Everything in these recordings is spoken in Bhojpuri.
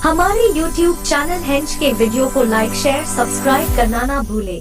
हमारे YouTube चैनल हेंच के वीडियो को लाइक शेयर सब्सक्राइब करना ना भूले।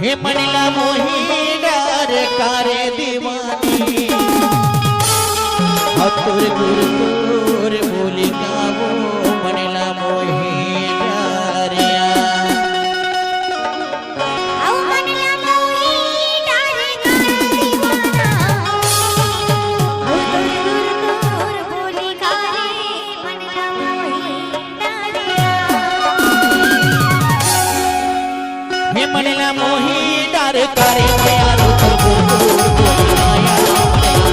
हे मणिला मोही डार कारे दीवानी हतुर गुर तोर बोली गावो मणिला मोही डारिया आओ मणिला मोही डार कारे दीवाना हतुर गुर तोर बोली गावे मणिला मोही डारिया हे मणिला मोही डार कारे दयालु तुर गुर तोर बोली माया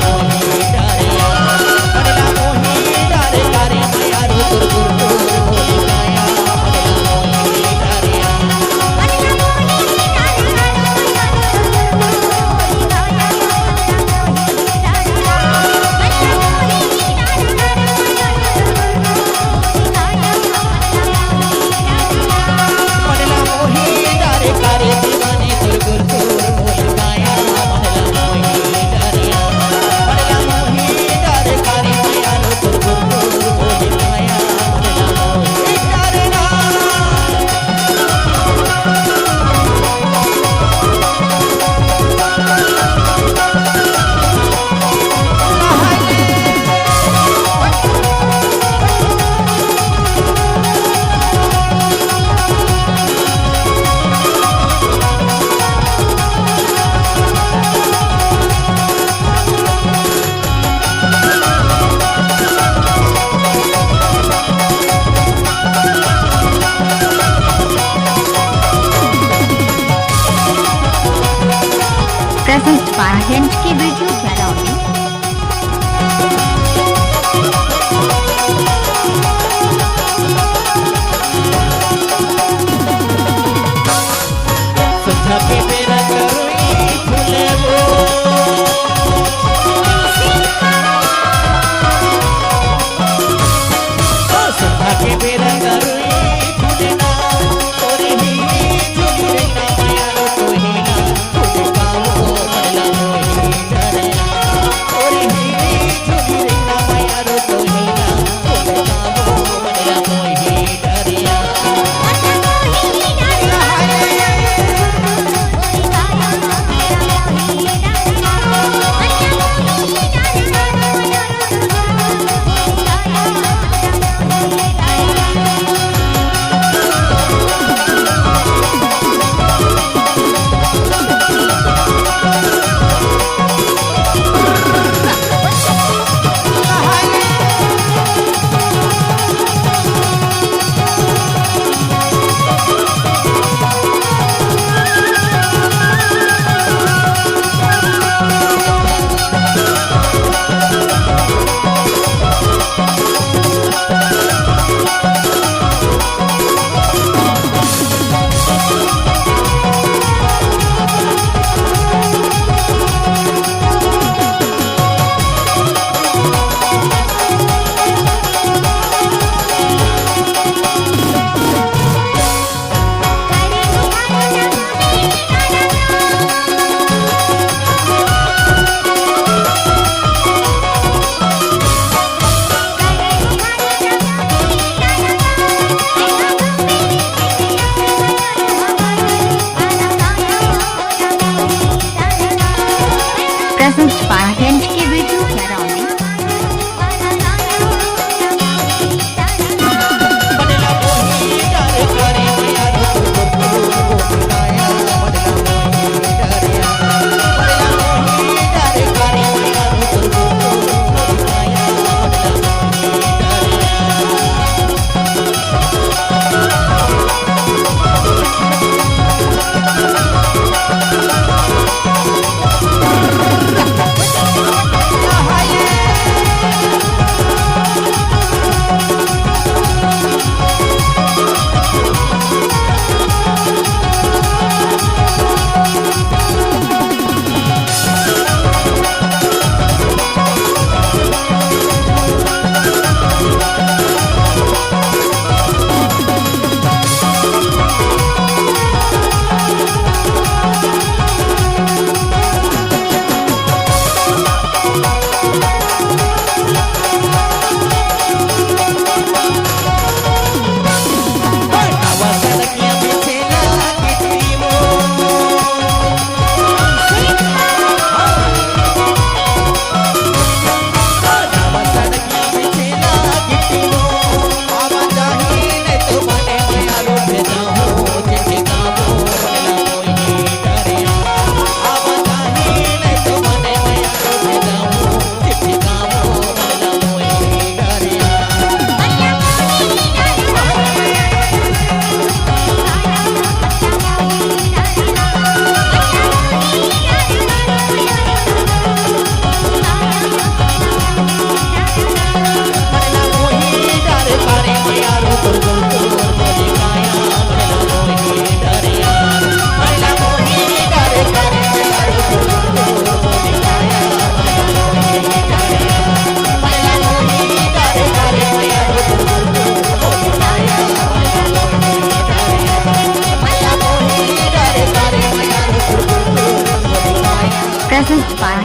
मोही डारिया मणिला मोही डार कारे दयालु तुर गुर तोर बोली माया मोही डारिया मणिला मोही डार मणिला मोही डार कारे दीवानी तुर गुर तोर बोली माया मोही डारिया मणिला मोही डार कारे दयालु तुर गुर तोर बोली माया मोही डारिया Present by Hinge की वीडियो कैरोली संध्या के मेरा करुई फूले वो संध्या के मेरा करुई फूले ना तोरी ही झूठी रे ना माया रो तो ही ना फूले पाओ मणिला मोही डारिया तोरी ही झूठी रे ना माया रो तो ही ना फूले पाओ मणिला मोही डारिया Present by Hinge की वीडियो कैरोली मणिला मोही डार कारे दयालु तुर गुर तोर बोली माया मणिला मोही डारिया मणिला मोही डार कारे दयालु तुर गुर तोर बोली माया Present by